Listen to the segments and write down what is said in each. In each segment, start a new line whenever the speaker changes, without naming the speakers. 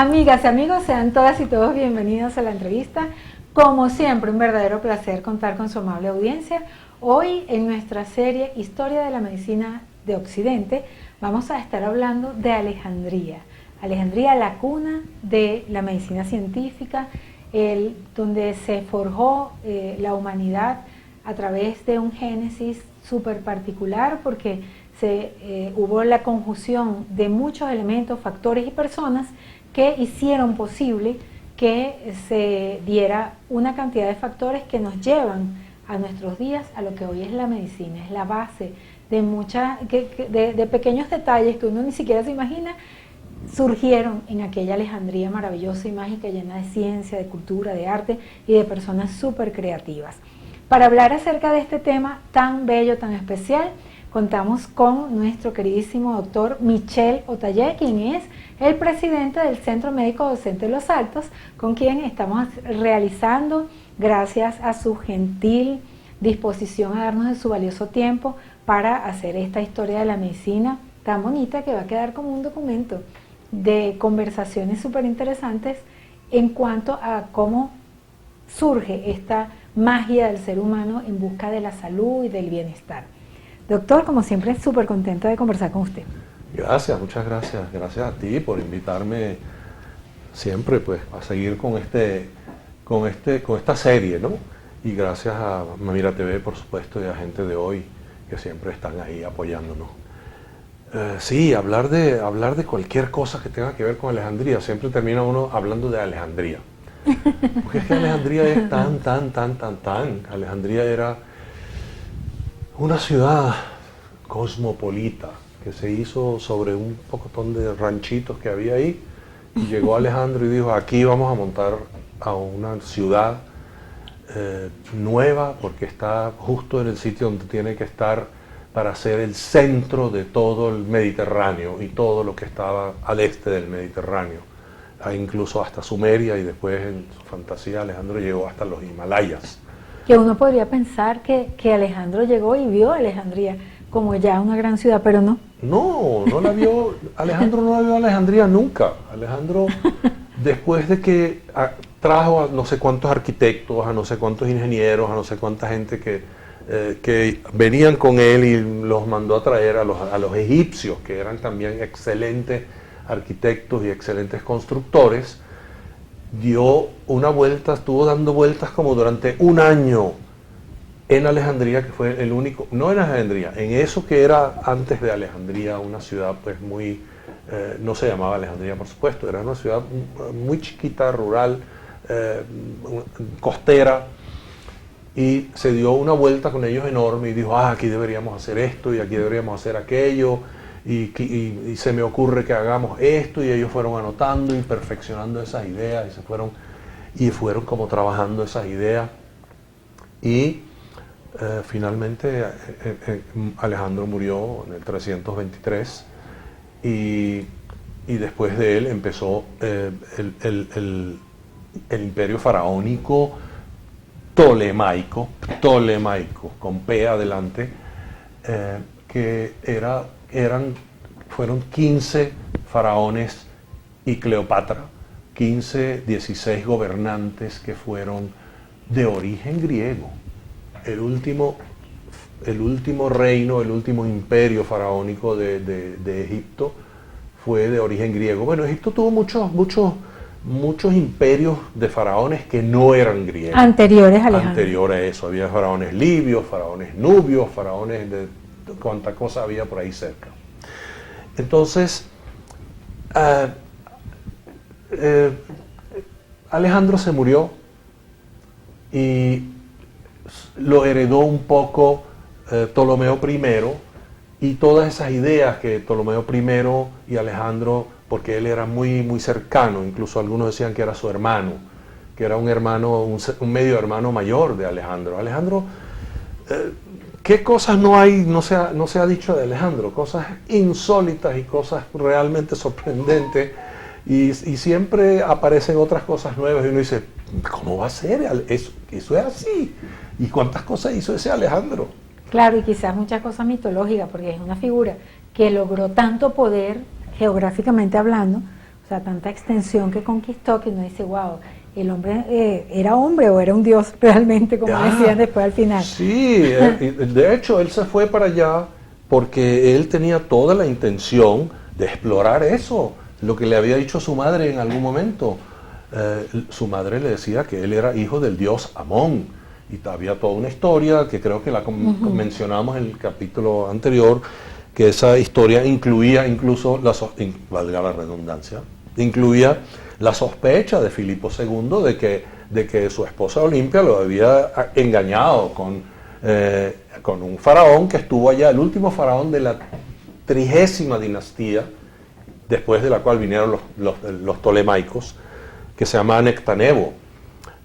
Amigas y amigos, sean todas y todos bienvenidos a la entrevista. Como siempre, un verdadero placer contar con su amable audiencia. Hoy en nuestra serie Historia de la Medicina de Occidente vamos a estar hablando de Alejandría. Alejandría, la cuna de la medicina científica, donde se forjó la humanidad a través de un génesis súper particular, porque hubo la conjunción de muchos elementos, factores y personas que hicieron posible que se diera una cantidad de factores que nos llevan a nuestros días a lo que hoy es la medicina. Es la base de pequeños detalles que uno ni siquiera se imagina, surgieron en aquella Alejandría maravillosa y mágica, llena de ciencia, de cultura, de arte y de personas súper creativas. Para hablar acerca de este tema tan bello, tan especial, contamos con nuestro queridísimo doctor Michel Otalle, quien es el presidente del Centro Médico Docente de Los Altos, con quien estamos realizando, gracias a su gentil disposición a darnos de su valioso tiempo para hacer esta historia de la medicina tan bonita, que va a quedar como un documento de conversaciones súper interesantes en cuanto a cómo surge esta magia del ser humano en busca de la salud y del bienestar. Doctor, como siempre, súper contento de conversar con usted.
Gracias, muchas gracias. Gracias a ti por invitarme siempre pues a seguir con esta serie, ¿no? Y gracias a Mira TV, por supuesto, y a Gente de Hoy, que siempre están ahí apoyándonos. Sí, hablar de cualquier cosa que tenga que ver con Alejandría, siempre termina uno hablando de Alejandría. Porque es que Alejandría es tan. Alejandría era una ciudad cosmopolita que se hizo sobre un pocotón de ranchitos que había ahí, y llegó Alejandro y dijo: aquí vamos a montar a una ciudad nueva, porque está justo en el sitio donde tiene que estar para ser el centro de todo el Mediterráneo y todo lo que estaba al este del Mediterráneo, incluso hasta Sumeria, y después en su fantasía Alejandro llegó hasta los Himalayas.
Que uno podría pensar que Alejandro llegó y vio a Alejandría como ya una gran ciudad, pero no.
No la vio, Alejandro no la vio a Alejandría nunca. Alejandro, después de que trajo a no sé cuántos arquitectos, a no sé cuántos ingenieros, a no sé cuánta gente que venían con él, y los mandó a traer a los egipcios, que eran también excelentes arquitectos y excelentes constructores, dio una vuelta, estuvo dando vueltas como durante un año en Alejandría, que fue el único, no en Alejandría, en eso que era antes de Alejandría, una ciudad pues muy, no se llamaba Alejandría por supuesto, era una ciudad muy chiquita, rural, costera, y se dio una vuelta con ellos enorme y dijo: aquí deberíamos hacer esto y aquí deberíamos hacer aquello, y se me ocurre que hagamos esto, y ellos fueron anotando y perfeccionando esas ideas, y fueron como trabajando esas ideas, y finalmente Alejandro murió en el 323, y después de él empezó el imperio faraónico Ptolemaico, con P adelante, que fueron 15 faraones y Cleopatra, 16 gobernantes que fueron de origen griego. El último reino, el último imperio faraónico de Egipto fue de origen griego. Bueno, Egipto tuvo muchos imperios de faraones que no eran griegos.
Anteriores a Alejandro.
Anterior a eso, había faraones libios, faraones nubios, faraones de cuánta cosa había por ahí cerca. Entonces, Alejandro se murió y lo heredó un poco Ptolomeo I, y todas esas ideas que Ptolomeo I y Alejandro, porque él era muy cercano, incluso algunos decían que era su hermano, que era un medio hermano mayor de Alejandro. Alejandro, ¿qué cosas no se ha dicho de Alejandro? Cosas insólitas y cosas realmente sorprendentes, y siempre aparecen otras cosas nuevas, y uno dice: ¿cómo va a ser? Eso es así. ¿Y cuántas cosas hizo ese Alejandro?
Claro, y quizás muchas cosas mitológicas, porque es una figura que logró tanto poder, geográficamente hablando, o sea, tanta extensión que conquistó que uno dice, wow, el hombre era hombre o era un dios realmente, como decían después al final.
Sí, de hecho él se fue para allá porque él tenía toda la intención de explorar eso, lo que le había dicho su madre en algún momento. Su madre le decía que él era hijo del dios Amón, y había toda una historia que creo que la mencionamos en el capítulo anterior, que esa historia incluía incluso, valga la redundancia, incluía la sospecha de Filipo II de que su esposa Olimpia lo había engañado con un faraón que estuvo allá, el último faraón de la 30ª dinastía, después de la cual vinieron los tolemaicos, que se llama Nectanebo.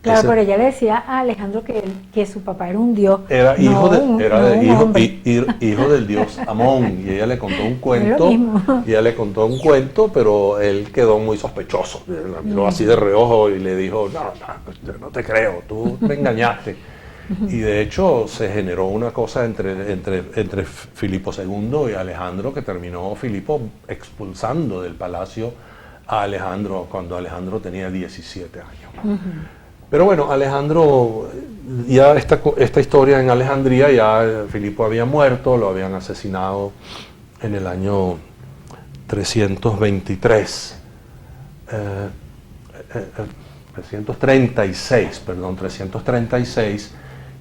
Claro, pero ella le decía a Alejandro que su papá era un dios.
Era hijo, hijo del dios Amón, y ella le contó un cuento, pero él quedó muy sospechoso, la miró así de reojo y le dijo, no te creo, tú me engañaste. Y de hecho se generó una cosa entre Filipo II y Alejandro, que terminó Filipo expulsando del palacio a Alejandro cuando Alejandro tenía 17 años. Pero bueno, Alejandro, ya esta historia en Alejandría, ya Filipo había muerto, lo habían asesinado en el año 336,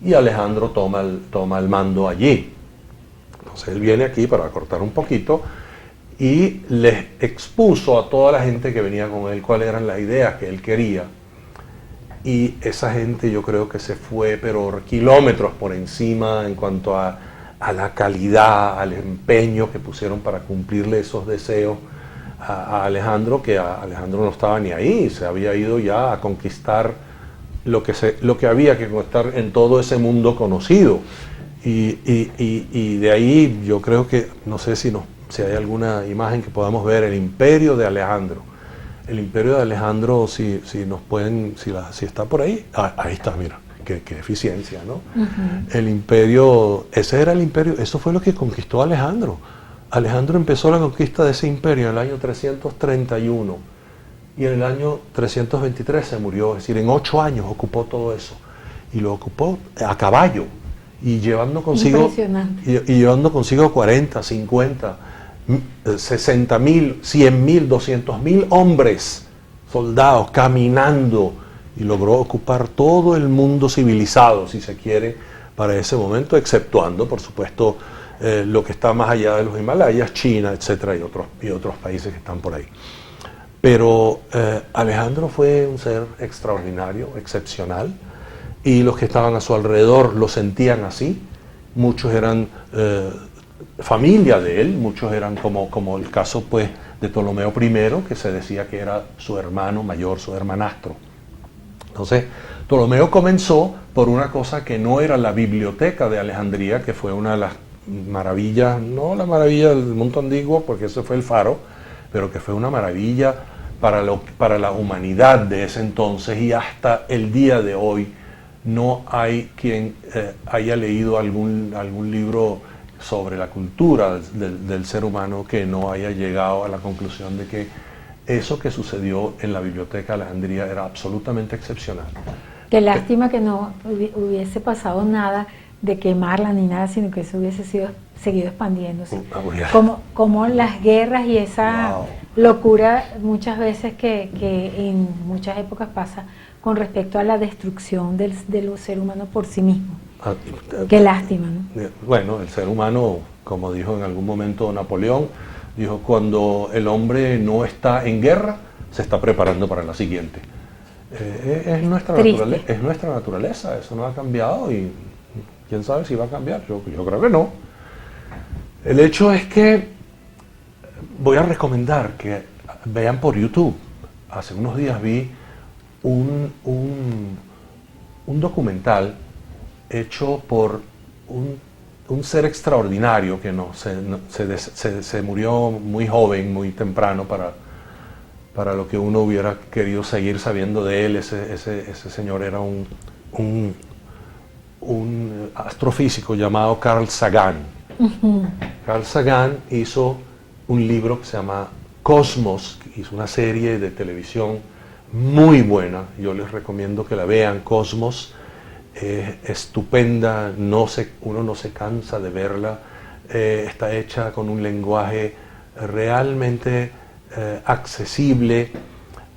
y Alejandro toma el mando allí. Entonces él viene aquí, para cortar un poquito, y les expuso a toda la gente que venía con él cuáles eran las ideas que él quería. Y esa gente yo creo que se fue, pero kilómetros por encima en cuanto a la calidad, al empeño que pusieron para cumplirle esos deseos a Alejandro, que Alejandro no estaba ni ahí, se había ido ya a conquistar lo que había que conquistar en todo ese mundo conocido. Y de ahí yo creo que, no sé si hay alguna imagen que podamos ver, el imperio de Alejandro. El imperio de Alejandro, si nos pueden, si está por ahí, ahí está, mira, qué eficiencia, ¿no? El imperio, ese era el imperio, eso fue lo que conquistó Alejandro. Alejandro empezó la conquista de ese imperio en el año 331 y en el año 323 se murió, es decir, en 8 años ocupó todo eso. Y lo ocupó a caballo y llevando consigo, y llevando consigo 40, 50, 60.000, 100.000, 200.000 hombres, soldados, caminando, y logró ocupar todo el mundo civilizado, si se quiere, para ese momento, exceptuando, por supuesto, lo que está más allá de los Himalayas, China, etcétera, y otros países que están por ahí. Pero Alejandro fue un ser extraordinario, excepcional, y los que estaban a su alrededor lo sentían así. Muchos eran familia de él, muchos eran como el caso pues de Ptolomeo I, que se decía que era su hermano mayor, su hermanastro. Entonces, Ptolomeo comenzó por una cosa que no era la biblioteca de Alejandría, que fue una de las maravillas, no la maravilla del mundo antiguo, porque ese fue el Faro, pero que fue una maravilla para la humanidad de ese entonces, y hasta el día de hoy no hay quien haya leído algún libro sobre la cultura del ser humano que no haya llegado a la conclusión de que eso que sucedió en la biblioteca de Alejandría era absolutamente excepcional.
Qué lástima que no hubiese pasado nada de quemarla ni nada, sino que eso hubiese seguido expandiéndose. Como las guerras y esa locura muchas veces que en muchas épocas pasa con respecto a la destrucción del ser humano por sí mismo. Qué lástima, ¿no?
Bueno, el ser humano, como dijo en algún momento Napoleón, dijo, cuando el hombre no está en guerra, se está preparando para la siguiente. Es nuestra naturaleza, eso no ha cambiado y quién sabe si va a cambiar, yo creo que no. El hecho es que voy a recomendar que vean por YouTube. Hace unos días vi un documental hecho por un ser extraordinario que se murió muy joven, muy temprano para lo que uno hubiera querido seguir sabiendo de él. Ese señor era un astrofísico llamado Carl Sagan. Carl Sagan hizo un libro que se llama Cosmos hizo una serie de televisión muy buena, yo les recomiendo que la vean. Cosmos es estupenda, uno no se cansa de verla, está hecha con un lenguaje realmente accesible,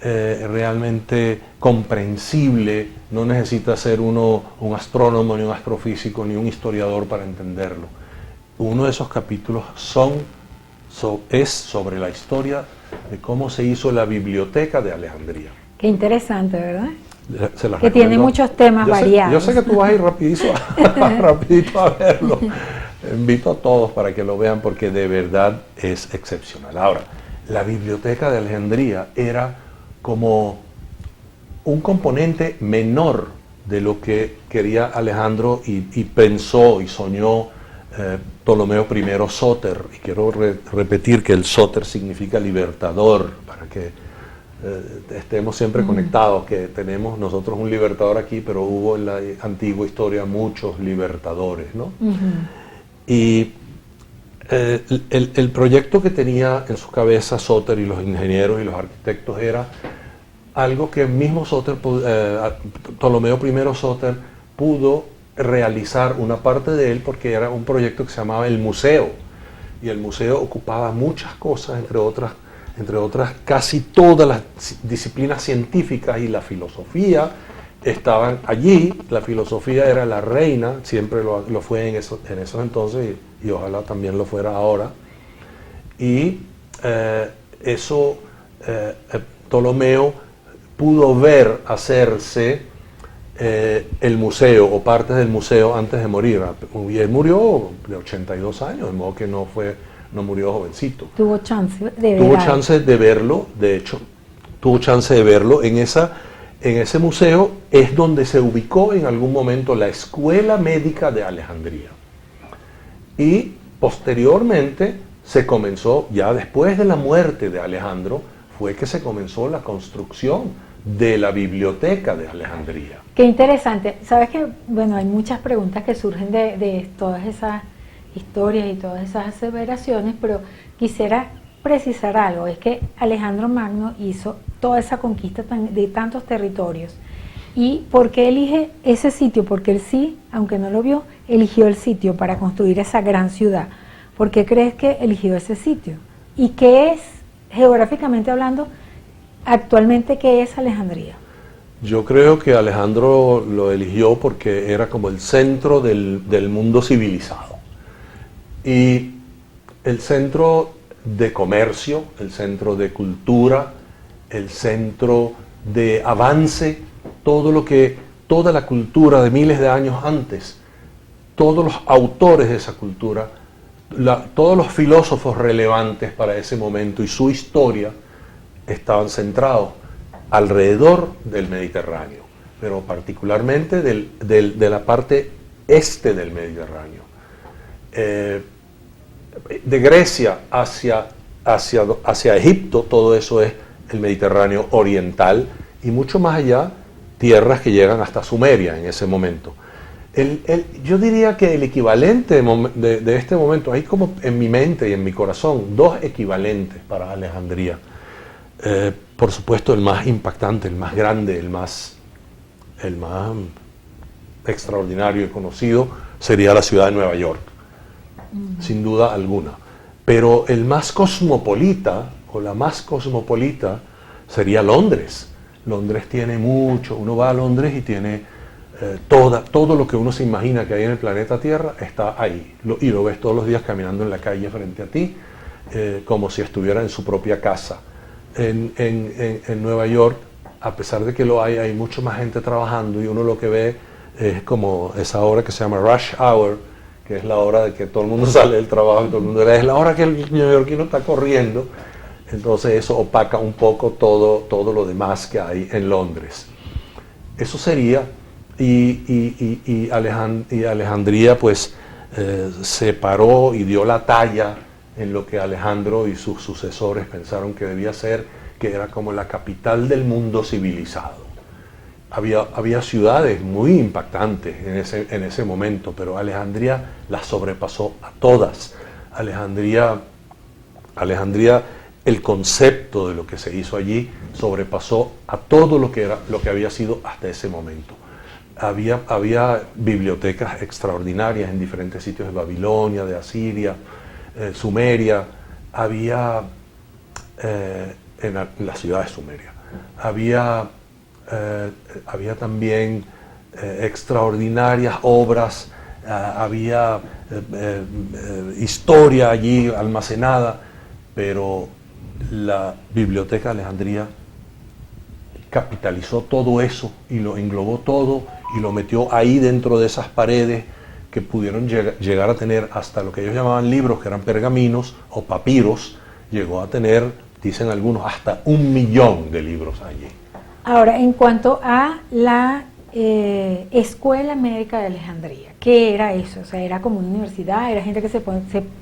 realmente comprensible, no necesita ser uno un astrónomo, ni un astrofísico, ni un historiador para entenderlo. Uno de esos capítulos es sobre la historia de cómo se hizo la biblioteca de Alejandría.
Qué interesante, ¿verdad?
Se las
que
recomiendo.
tiene muchos temas variados.
Yo sé que tú vas a ir rapidito a verlo. Invito a todos para que lo vean porque de verdad es excepcional. Ahora, la biblioteca de Alejandría era como un componente menor de lo que quería Alejandro y pensó y soñó Ptolomeo I Sóter. Y quiero repetir que el Sóter significa libertador, para que estemos siempre conectados, que tenemos nosotros un libertador aquí, pero hubo en la antigua historia muchos libertadores, ¿no? Y el proyecto que tenía en su cabeza Sóter y los ingenieros y los arquitectos era algo que el mismo Sóter, Ptolomeo I Sóter, pudo realizar una parte de él, porque era un proyecto que se llamaba el museo, y el museo ocupaba muchas cosas, entre otras casi todas las disciplinas científicas y la filosofía estaban allí. La filosofía era la reina, siempre lo fue en esos entonces y ojalá también lo fuera ahora. Y Ptolomeo pudo ver hacerse el museo o partes del museo antes de morir. Y él murió de 82 años, de modo que no murió jovencito.
Tuvo chance
de verlo, de hecho, tuvo chance de verlo. En ese museo es donde se ubicó en algún momento la Escuela Médica de Alejandría. Y posteriormente se comenzó, ya después de la muerte de Alejandro, fue que se comenzó la construcción de la Biblioteca de Alejandría.
Qué interesante. Sabes que, bueno, hay muchas preguntas que surgen de todas esas historias y todas esas aseveraciones, pero quisiera precisar algo. Es que Alejandro Magno hizo toda esa conquista de tantos territorios. ¿Y por qué elige ese sitio? Porque él sí, aunque no lo vio, eligió el sitio para construir esa gran ciudad. ¿Por qué crees que eligió ese sitio? ¿Y qué es, geográficamente hablando, actualmente qué es Alejandría?
Yo creo que Alejandro lo eligió porque era como el centro del mundo civilizado. Y el centro de comercio, el centro de cultura, el centro de avance, toda la cultura de miles de años antes, todos los autores de esa cultura, todos los filósofos relevantes para ese momento y su historia estaban centrados alrededor del Mediterráneo, pero particularmente de la parte este del Mediterráneo. De Grecia hacia Egipto, todo eso es el Mediterráneo oriental, y mucho más allá, tierras que llegan hasta Sumeria en ese momento. Yo diría que el equivalente de este momento, hay como en mi mente y en mi corazón, dos equivalentes para Alejandría. Por supuesto, el más impactante, el más grande, el más extraordinario y conocido sería la ciudad de Nueva York, sin duda alguna. Pero el más cosmopolita, o la más cosmopolita, sería Londres. Londres tiene mucho, uno va a Londres y tiene todo lo que uno se imagina que hay en el planeta Tierra está ahí, y lo ves todos los días caminando en la calle frente a ti, como si estuviera en su propia casa. En Nueva York, a pesar de que hay mucha más gente trabajando, y uno lo que ve es como esa hora que se llama rush hour, que es la hora de que todo el mundo sale del trabajo, y todo el mundo es la hora que el neoyorquino está corriendo. Entonces eso opaca un poco todo lo demás que hay en Londres. Eso sería, y Alejandría pues se paró y dio la talla en lo que Alejandro y sus sucesores pensaron que debía ser, que era como la capital del mundo civilizado. Había ciudades muy impactantes en ese momento, pero Alejandría las sobrepasó a todas. Alejandría el concepto de lo que se hizo allí sobrepasó a todo lo que había sido hasta ese momento. Había bibliotecas extraordinarias en diferentes sitios de Babilonia, de Asiria, Sumeria, había en la ciudad de Sumeria, había también extraordinarias obras, había historia allí almacenada, pero la Biblioteca de Alejandría capitalizó todo eso y lo englobó todo y lo metió ahí dentro de esas paredes que pudieron llegar a tener hasta lo que ellos llamaban libros, que eran pergaminos o papiros. Llegó a tener, dicen algunos, hasta 1 millón de libros allí.
Ahora, en cuanto a la Escuela Médica de Alejandría, ¿qué era eso? O sea, ¿era como una universidad? ¿Era gente que se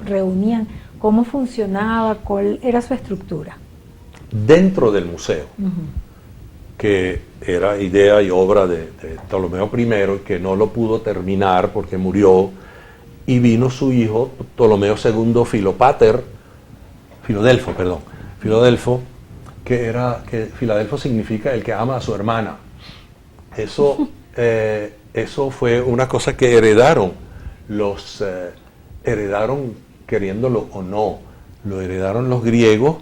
reunían? ¿Cómo funcionaba? ¿Cuál era su estructura?
Dentro del museo, que era idea y obra de Ptolomeo I, y que no lo pudo terminar porque murió, y vino su hijo, Ptolomeo II Filadelfo, que Filadelfo significa el que ama a su hermana. Eso fue una cosa que heredaron queriéndolo o no, lo heredaron los griegos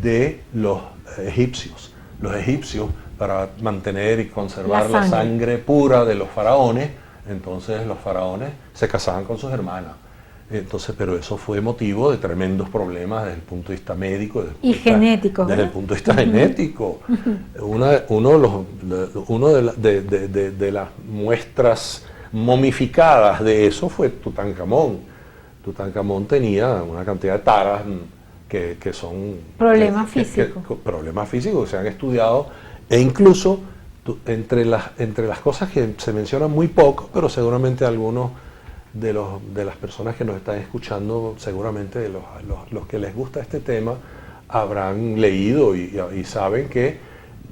de los egipcios. Los egipcios, para mantener y conservar la sangre pura de los faraones, entonces los faraones se casaban con sus hermanas. Entonces, pero eso fue motivo de tremendos problemas desde el punto de vista médico
y genético.
Desde el punto de vista genético. Uno de las muestras momificadas de eso fue Tutankamón. Tutankamón tenía una cantidad de taras que son
problemas físicos.
Problemas físicos que se han estudiado, e incluso entre las cosas que se mencionan muy poco, pero seguramente algunos de las personas que nos están escuchando, seguramente los que les gusta este tema, habrán leído y saben que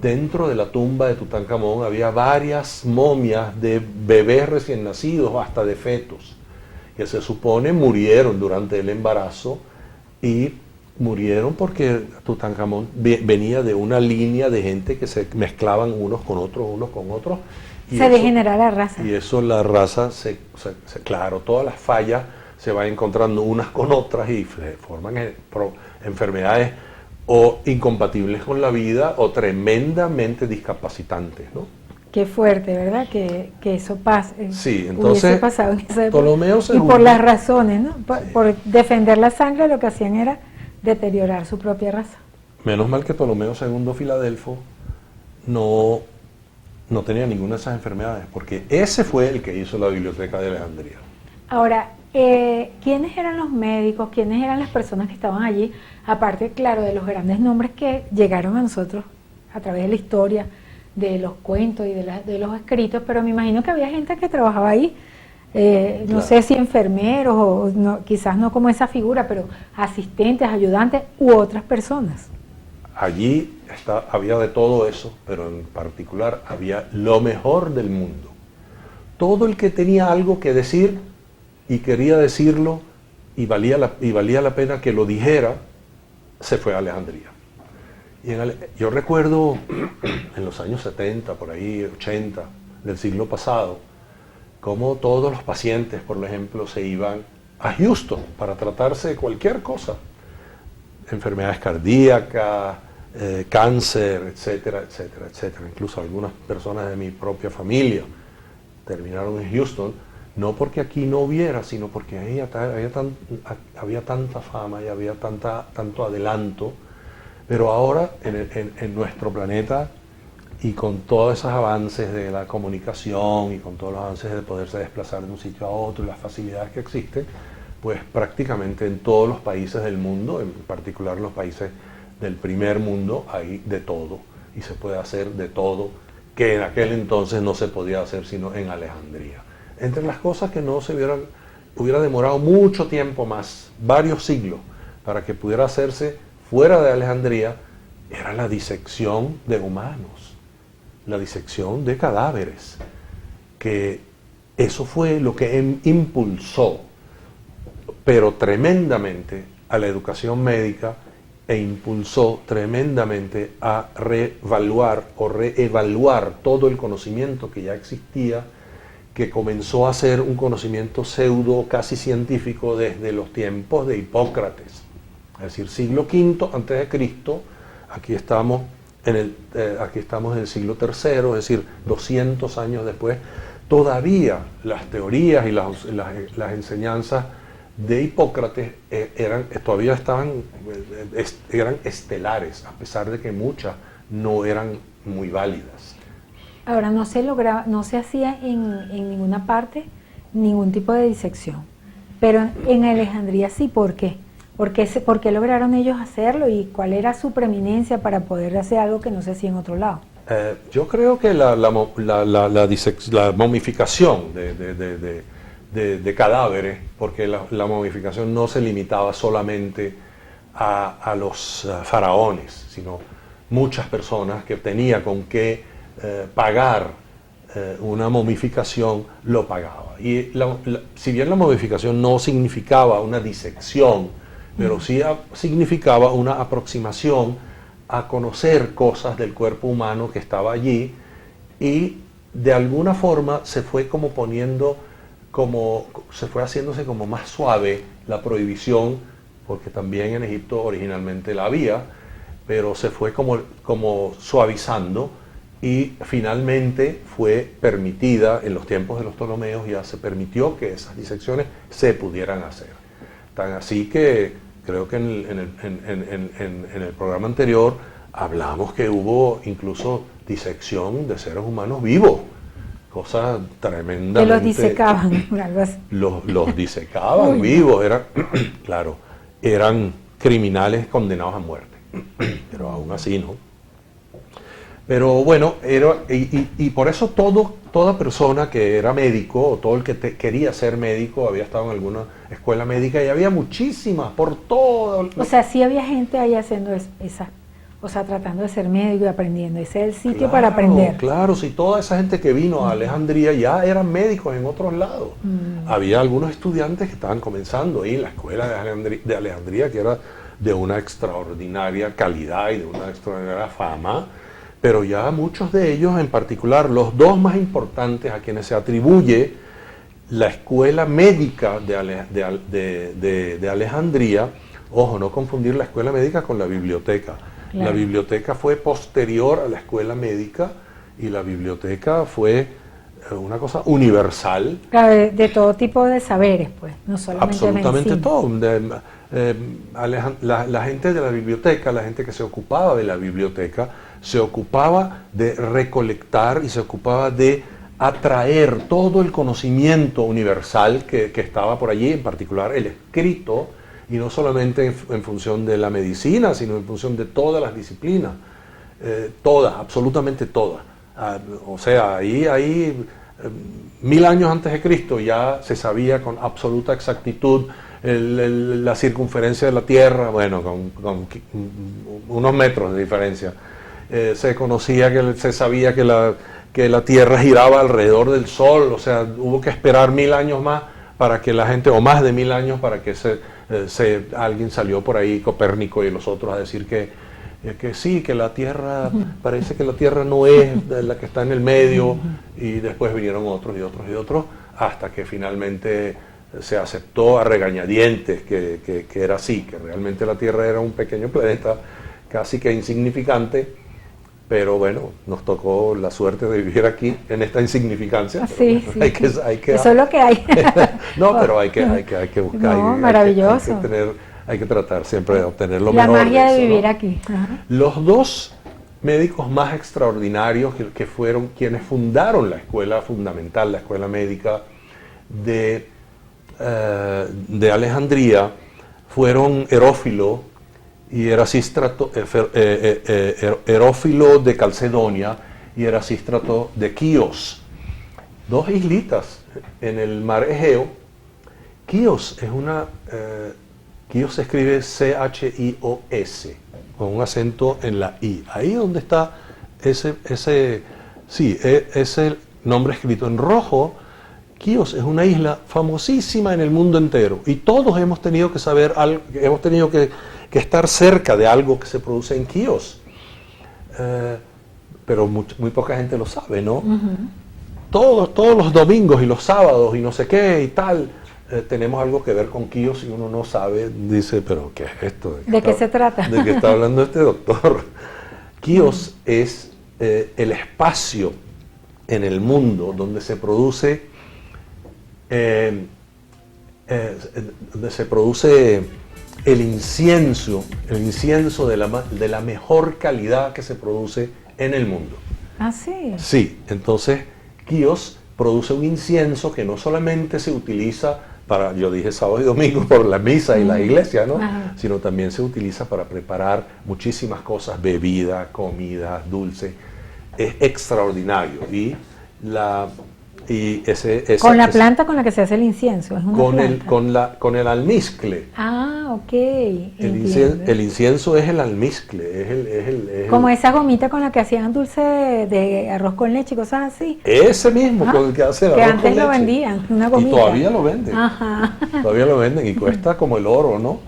dentro de la tumba de Tutankamón había varias momias de bebés recién nacidos, hasta de fetos, que se supone murieron durante el embarazo, y murieron porque Tutankamón venía de una línea de gente que se mezclaban unos con otros.
Se degenera la raza.
Y eso, la raza, claro, todas las fallas se van encontrando unas con otras y se forman enfermedades o incompatibles con la vida o tremendamente discapacitantes, ¿no?
Qué fuerte, ¿verdad? Que eso pase.
Sí, entonces,
hubiese pasado en esa época.
Ptolomeo II,
y por las razones, ¿no? Por defender la sangre, lo que hacían era deteriorar su propia raza.
Menos mal que Ptolomeo II Filadelfo no tenía ninguna de esas enfermedades, porque ese fue el que hizo la Biblioteca de Alejandría.
Ahora, ¿quiénes eran los médicos? ¿Quiénes eran las personas que estaban allí? Aparte, claro, de los grandes nombres que llegaron a nosotros a través de la historia, de los cuentos y de los escritos, pero me imagino que había gente que trabajaba ahí, no
Claro.
sé si enfermeros o no, quizás no como esa figura, pero asistentes, ayudantes u otras personas.
Allí había de todo eso, pero en particular había lo mejor del mundo. Todo el que tenía algo que decir y quería decirlo y valía la pena que lo dijera, se fue a Alejandría. Yo recuerdo en los años 70, por ahí 80 del siglo pasado, cómo todos los pacientes, por ejemplo, se iban a Houston para tratarse de cualquier cosa. Enfermedades cardíacas, cáncer, etcétera, etcétera, etcétera. Incluso algunas personas de mi propia familia terminaron en Houston, no porque aquí no hubiera, sino porque ahí había tanta fama y había tanto adelanto. Pero ahora en nuestro planeta, y con todos esos avances de la comunicación y con todos los avances de poderse desplazar de un sitio a otro y las facilidades que existen, pues prácticamente en todos los países del mundo, en particular los países del primer mundo, hay de todo y se puede hacer de todo, que en aquel entonces no se podía hacer sino en Alejandría. Entre las cosas que no se hubiera demorado mucho tiempo más, varios siglos, para que pudiera hacerse fuera de Alejandría, era la disección de humanos, la disección de cadáveres, que eso fue lo que impulsó, pero tremendamente, a la educación médica e impulsó tremendamente a reevaluar todo el conocimiento que ya existía, que comenzó a ser un conocimiento pseudo casi científico desde los tiempos de Hipócrates, es decir, siglo V antes de Cristo. Aquí estamos en el siglo III, es decir, 200 años después. Todavía las teorías y las enseñanzas de Hipócrates eran estelares, a pesar de que muchas no eran muy válidas.
Ahora, no se hacía en ninguna parte ningún tipo de disección, pero en Alejandría sí. ¿Por qué? ¿Por qué lograron ellos hacerlo y cuál era su preeminencia para poder hacer algo que no se hacía en otro lado?
Yo creo que la momificación de cadáveres, porque la momificación no se limitaba solamente a los faraones, sino muchas personas que tenían con qué pagar una momificación, lo pagaba. Y si bien la momificación no significaba una disección, pero sí significaba una aproximación a conocer cosas del cuerpo humano que estaba allí, y de alguna forma se fue haciéndose como más suave la prohibición, porque también en Egipto originalmente la había, pero se fue como suavizando, y finalmente fue permitida en los tiempos de los Ptolomeos. Ya se permitió que esas disecciones se pudieran hacer. Tan así que creo que en el programa anterior hablamos que hubo incluso disección de seres humanos vivos, cosas tremendamente...
Que los disecaban, algo así.
Los disecaban vivos, eran criminales condenados a muerte, pero aún así no. Pero bueno, y por eso toda persona que era médico, o todo el que quería ser médico, había estado en alguna escuela médica, y había muchísimas por todo.
O sea, sí había gente ahí haciendo tratando de ser médico y aprendiendo. Ese es el sitio para aprender.
Claro, si toda esa gente que vino a Alejandría ya eran médicos en otros lados. Había algunos estudiantes que estaban comenzando ahí en la escuela de Alejandría, que era de una extraordinaria calidad y de una extraordinaria fama. Pero ya muchos de ellos, en particular los dos más importantes a quienes se atribuye la escuela médica de Alejandría, ojo, no confundir la escuela médica con la biblioteca. Claro. La biblioteca fue posterior a la escuela médica, y la biblioteca fue una cosa universal.
Claro, de todo tipo de saberes, pues, no solamente
absolutamente
medicina.
Todo. La gente de la biblioteca, la gente que se ocupaba de la biblioteca, se ocupaba de recolectar y se ocupaba de atraer todo el conocimiento universal que estaba por allí, en particular el escrito, y no solamente en función de la medicina, sino en función de todas las disciplinas, todas, absolutamente todas. O sea, ahí 1000 años antes de Cristo ya se sabía con absoluta exactitud la circunferencia de la Tierra, bueno, con unos metros de diferencia. Se sabía que la Tierra giraba alrededor del Sol. O sea, hubo que esperar 1000 años más para que la gente, o más de 1000 años, para que alguien salió por ahí, Copérnico y los otros, a decir que sí, que la Tierra, parece que la Tierra no es la que está en el medio, y después vinieron otros y otros y otros, hasta que finalmente se aceptó a regañadientes que era así, que realmente la Tierra era un pequeño planeta casi que insignificante. Pero bueno, nos tocó la suerte de vivir aquí en esta insignificancia.
Sí,
bueno,
sí.
Hay que,
eso es lo que hay.
No, pero hay que buscar.
No, maravilloso.
Hay que tratar siempre de obtener lo
la
mejor.
La magia de
eso,
vivir
¿no?
aquí. Ajá.
Los dos médicos más extraordinarios que fueron quienes fundaron la escuela fundamental, la escuela médica de Alejandría, fueron Herófilo y Erasístrato, Herófilo de Calcedonia y Erasístrato de Quíos, dos islitas en el mar Egeo. Quíos Quíos se escribe C-H-I-O-S, con un acento en la I. Ahí donde está ese nombre escrito en rojo. Quíos es una isla famosísima en el mundo entero, y todos hemos tenido que saber algo, hemos tenido que que estar cerca de algo que se produce en Quíos. Pero muy poca gente lo sabe, ¿no? Todos los domingos y los sábados y no sé qué y tal, tenemos algo que ver con Quíos y uno no sabe, dice, pero ¿qué es esto?
¿De qué se trata?
¿De qué está hablando este doctor? Quíos es el espacio en el mundo donde se produce el incienso de la mejor calidad que se produce en el mundo.
Ah, sí.
Sí, entonces Quíos produce un incienso que no solamente se utiliza para, yo dije sábado y domingo, por la misa y la iglesia, ¿no?
Ajá.
Sino también se utiliza para preparar muchísimas cosas, bebida, comida, dulce. Es extraordinario.
Con la planta con la que se hace el incienso, es una planta.
Con el almizcle.
Ah, ok.
El incienso es el almizcle,
Como esa gomita con la que hacían dulce de arroz con leche y cosas así.
Ese mismo con el que hace el
que
arroz con
antes
leche.
lo vendían, una gomita.
Y todavía lo venden.
Ajá.
Todavía lo venden y cuesta como el oro, ¿no?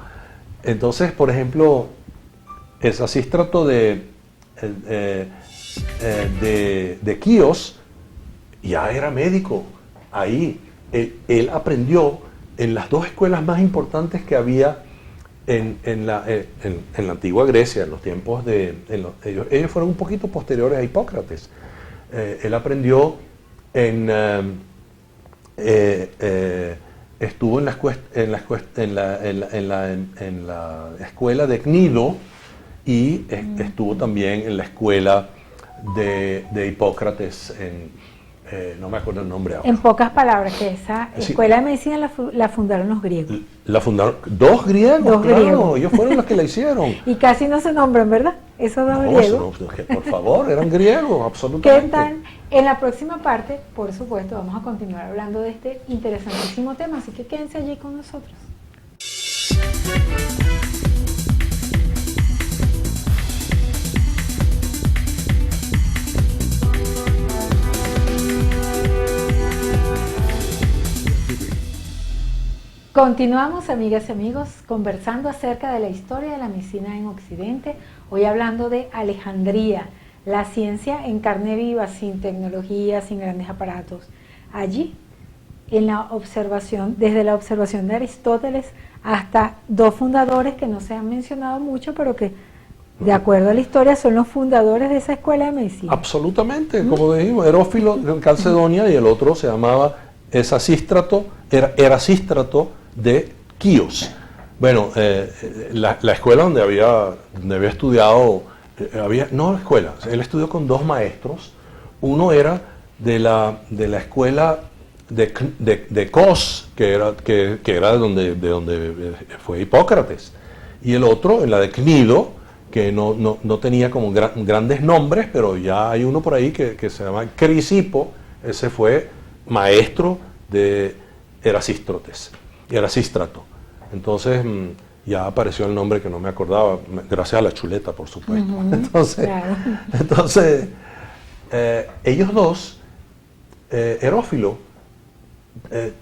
Entonces, por ejemplo, el sacístrato de Quíos ya era médico. Ahí él aprendió en las dos escuelas más importantes que había en la antigua Grecia, en los tiempos ellos fueron un poquito posteriores a Hipócrates. Él aprendió estuvo en la escuela de Cnido y estuvo también en la escuela de Hipócrates no me acuerdo el nombre ahora.
En pocas palabras, que esa escuela de medicina la fundaron los griegos.
La fundaron dos griegos,
griegos.
Ellos fueron los que la hicieron.
Y casi no se nombran, ¿verdad? Esos dos griegos.
Por favor, eran griegos, absolutamente.
¿Qué tal? En la próxima parte, por supuesto, vamos a continuar hablando de este interesantísimo tema, así que quédense allí con nosotros. Continuamos, amigas y amigos, conversando acerca de la historia de la medicina en Occidente, hoy hablando de Alejandría, la ciencia en carne viva, sin tecnología, sin grandes aparatos. Allí, en la observación, desde la observación de Aristóteles hasta dos fundadores que no se han mencionado mucho, pero que, de acuerdo a la historia, son los fundadores de esa escuela de medicina.
Absolutamente, como dijimos, Herófilo de Calcedonia y el otro se llamaba Erasístrato de Quíos. Bueno, la escuela donde había estudiado, él estudió con dos maestros. Uno era de la escuela de Cos, que era de donde fue Hipócrates, y el otro en la de Cnido, que no tenía como grandes nombres, pero ya hay uno por ahí que se llama Crisipo. Ese fue maestro de Erasístrato. Entonces ya apareció el nombre que no me acordaba, gracias a la chuleta, por supuesto. Entonces ellos dos, Herófilo,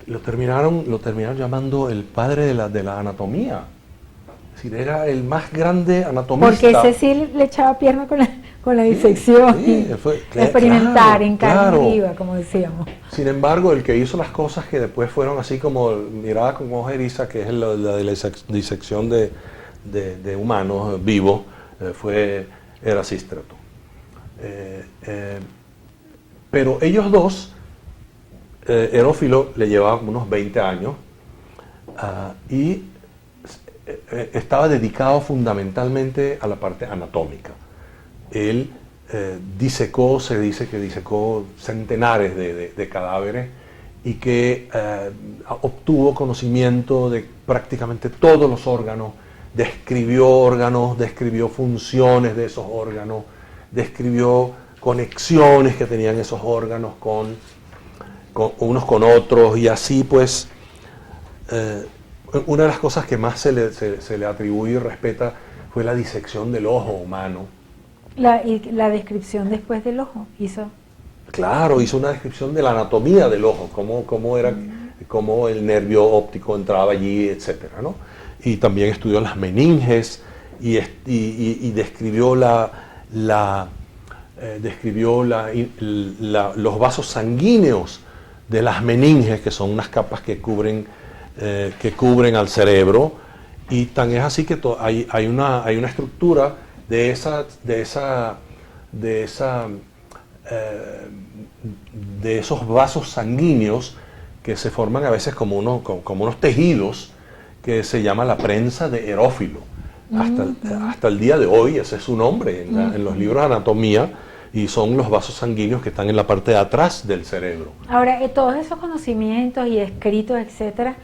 lo terminaron llamando el padre de la anatomía. Es decir, era el más grande anatomista.
Porque ese sí le echaba pierna con la disección, experimentar en carne viva, como decíamos.
Sin embargo, el que hizo las cosas que después fueron así como mirada con ojo eriza, que es la de la disección de humanos vivos, fue Erasístrato. Pero ellos dos, Herófilo le llevaba unos 20 años y estaba dedicado fundamentalmente a la parte anatómica. Él se dice que disecó centenares de cadáveres y que obtuvo conocimiento de prácticamente todos los órganos, describió funciones de esos órganos, describió conexiones que tenían esos órganos unos con otros, y así pues una de las cosas que más se le atribuye y respeta fue la disección del ojo humano.
Y la descripción después del ojo hizo.
Claro, hizo una descripción de la anatomía del ojo, cómo el nervio óptico entraba allí, etcétera, ¿no? Y también estudió las meninges, y describió los vasos sanguíneos de las meninges, que son unas capas que cubren al cerebro, y tan es así que hay una estructura de esos vasos sanguíneos que se forman a veces como unos tejidos, que se llama la prensa de Herófilo. Hasta el día de hoy ese es su nombre en los libros de anatomía, y son los vasos sanguíneos que están en la parte de atrás del cerebro.
Ahora, todos esos conocimientos y escritos, etcétera,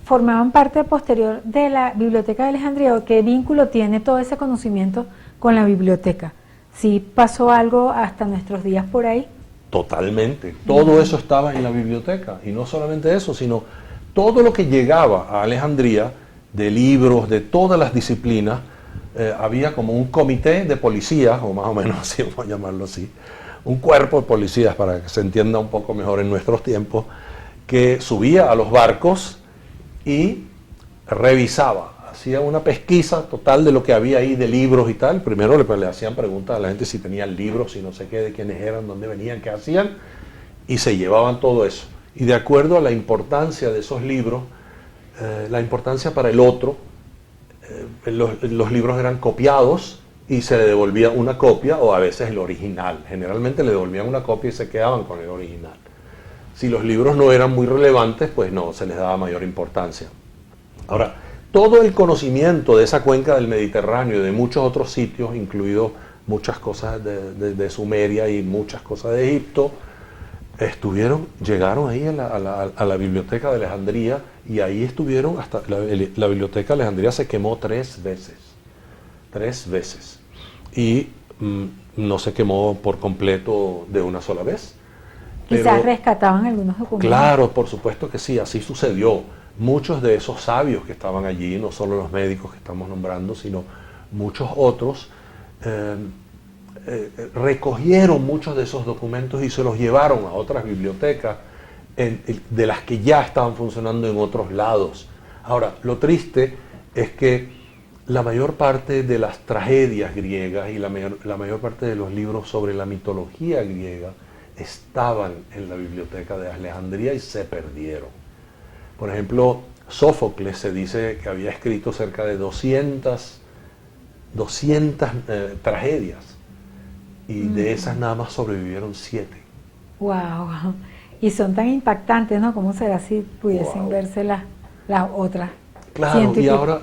formaban parte posterior de la Biblioteca de Alejandría. ¿O qué vínculo tiene todo ese conocimiento con la biblioteca? ¿Sí pasó algo hasta nuestros días por ahí?
Totalmente. Todo eso estaba en la biblioteca. Y no solamente eso, sino todo lo que llegaba a Alejandría, de libros, de todas las disciplinas, había como un comité de policías, o más o menos así, vamos a llamarlo así, un cuerpo de policías, para que se entienda un poco mejor en nuestros tiempos, que subía a los barcos y revisaba, hacía una pesquisa total de lo que había ahí de libros y tal. Primero le hacían preguntas a la gente si tenían libros, si no sé qué, de quiénes eran, dónde venían, qué hacían, y se llevaban todo eso. Y de acuerdo a la importancia de esos libros, la importancia para el otro, los libros eran copiados y se le devolvía una copia, o a veces el original. Generalmente le devolvían una copia y se quedaban con el original. Si los libros no eran muy relevantes, pues no se les daba mayor importancia. Ahora, todo el conocimiento de esa cuenca del Mediterráneo y de muchos otros sitios, incluidos muchas cosas de Sumeria y muchas cosas de Egipto, llegaron ahí a la Biblioteca de Alejandría, y ahí estuvieron hasta la Biblioteca de Alejandría se quemó 3 veces. 3 veces. Y no se quemó por completo de una sola vez.
Quizás rescataban algunos documentos.
Claro, por supuesto que sí, así sucedió. Muchos de esos sabios que estaban allí, no solo los médicos que estamos nombrando, sino muchos otros, recogieron muchos de esos documentos y se los llevaron a otras bibliotecas de las que ya estaban funcionando en otros lados. Ahora, lo triste es que la mayor parte de las tragedias griegas y la mayor parte de los libros sobre la mitología griega estaban en la Biblioteca de Alejandría y se perdieron. Por ejemplo, Sófocles se dice que había escrito cerca de 200 tragedias, y de esas nada más sobrevivieron 7.
¡Wow! Y son tan impactantes, ¿no? ¿Cómo será si pudiesen verse las otras?
Claro, y ahora,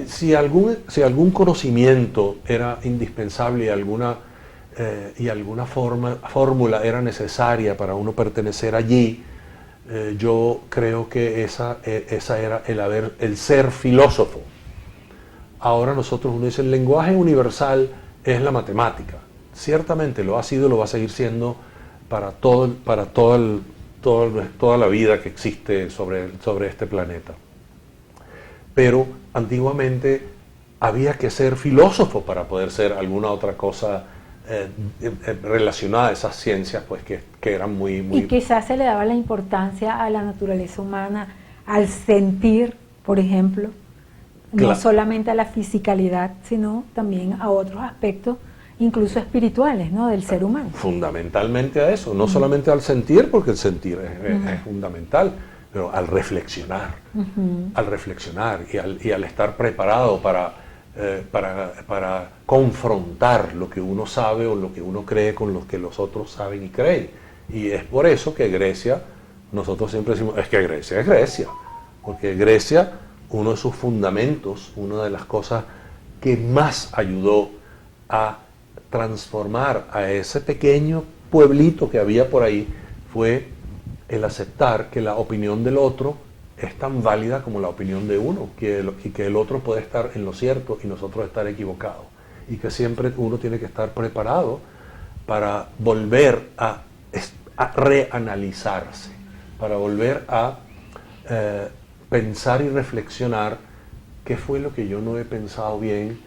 si algún conocimiento era indispensable y alguna fórmula era necesaria para uno pertenecer allí, yo creo que esa era el ser filósofo. Ahora uno dice, el lenguaje universal es la matemática. Ciertamente lo ha sido, lo va a seguir siendo para toda la vida que existe sobre este planeta. Pero antiguamente había que ser filósofo para poder ser alguna otra cosa relacionada a esas ciencias, pues que eran muy...
Y quizás se le daba la importancia a la naturaleza humana, al sentir, por ejemplo, no solamente a la fisicalidad, sino también a otros aspectos, incluso espirituales, ¿no?, del ser humano.
Fundamentalmente a eso, no solamente al sentir, porque el sentir es fundamental, pero al reflexionar, y al estar preparado para confrontar lo que uno sabe o lo que uno cree con lo que los otros saben y creen. Y es por eso que Grecia, nosotros siempre decimos, es que Grecia es Grecia, porque Grecia, uno de sus fundamentos, una de las cosas que más ayudó a transformar a ese pequeño pueblito que había por ahí, fue el aceptar que la opinión del otro es tan válida como la opinión de uno, y que el otro puede estar en lo cierto y nosotros estar equivocados, y que siempre uno tiene que estar preparado para volver a reanalizarse, para volver a pensar y reflexionar qué fue lo que yo no he pensado bien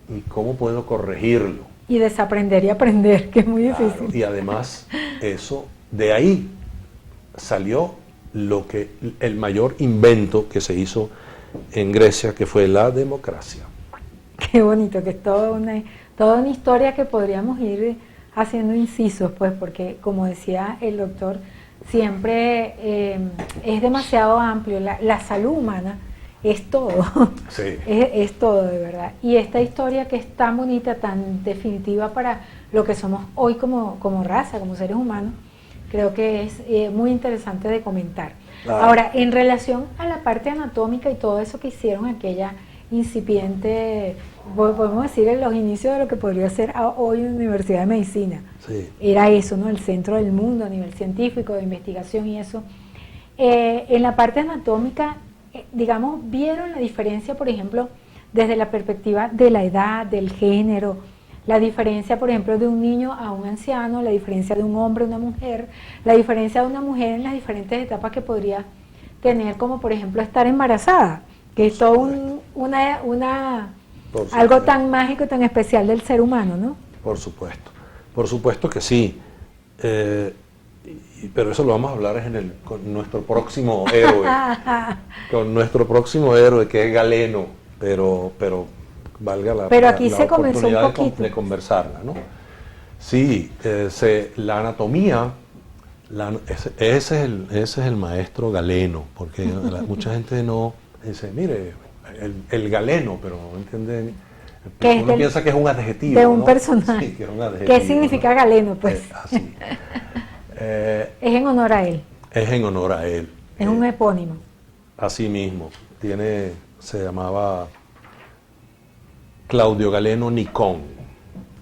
y cómo puedo corregirlo.
Y desaprender y aprender, que es muy difícil.
Claro, y además de ahí salió el mayor invento que se hizo en Grecia, que fue la democracia.
Qué bonito, que es toda una historia que podríamos ir haciendo incisos, pues, porque como decía el doctor, siempre es demasiado amplio. La salud humana es todo,
Sí.
es todo de verdad. Y esta historia que es tan bonita, tan definitiva para lo que somos hoy como raza, como seres humanos, creo que es muy interesante de comentar.
Claro.
Ahora, en relación a la parte anatómica y todo eso que hicieron aquella incipiente, podemos decir en los inicios de lo que podría ser hoy una Universidad de Medicina.
Sí.
Era eso, ¿no? El centro del mundo a nivel científico, de investigación y eso. En la parte anatómica, digamos, vieron la diferencia, por ejemplo, desde la perspectiva de la edad, del género, la diferencia, por ejemplo, de un niño a un anciano, la diferencia de un hombre a una mujer, la diferencia de una mujer en las diferentes etapas que podría tener, como por ejemplo estar embarazada, que es todo algo tan mágico y tan especial del ser humano, ¿no?
Por supuesto que sí. Pero eso lo vamos a hablar con nuestro próximo héroe, que es Galeno, pero valga la
aquí se comenzó un poquito
de conversarla, ¿no? Sí, la anatomía, ese es el maestro Galeno, porque mucha gente no dice, mire, el Galeno, pero no entienden. Uno piensa que es un adjetivo
de un,
¿no?
personaje.
Sí, que es un adjetivo,
¿qué significa, ¿no? Galeno, pues?
Así.
Es en honor a él.
Es en honor a él.
Es un epónimo.
Así mismo. Se llamaba Claudio Galeno Nicón.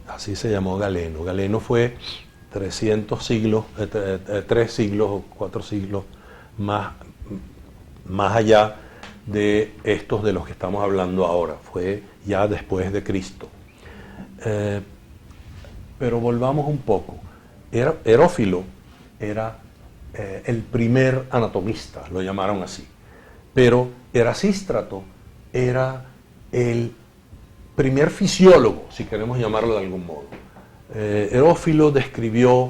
Así se llamó Galeno. Galeno fue 300 siglos, 3 siglos o 4 siglos más allá de estos de los que estamos hablando ahora. Fue ya después de Cristo. Pero volvamos un poco. Herófilo era el primer anatomista, lo llamaron así. Pero Erasístrato era el primer fisiólogo, si queremos llamarlo de algún modo. Herófilo describió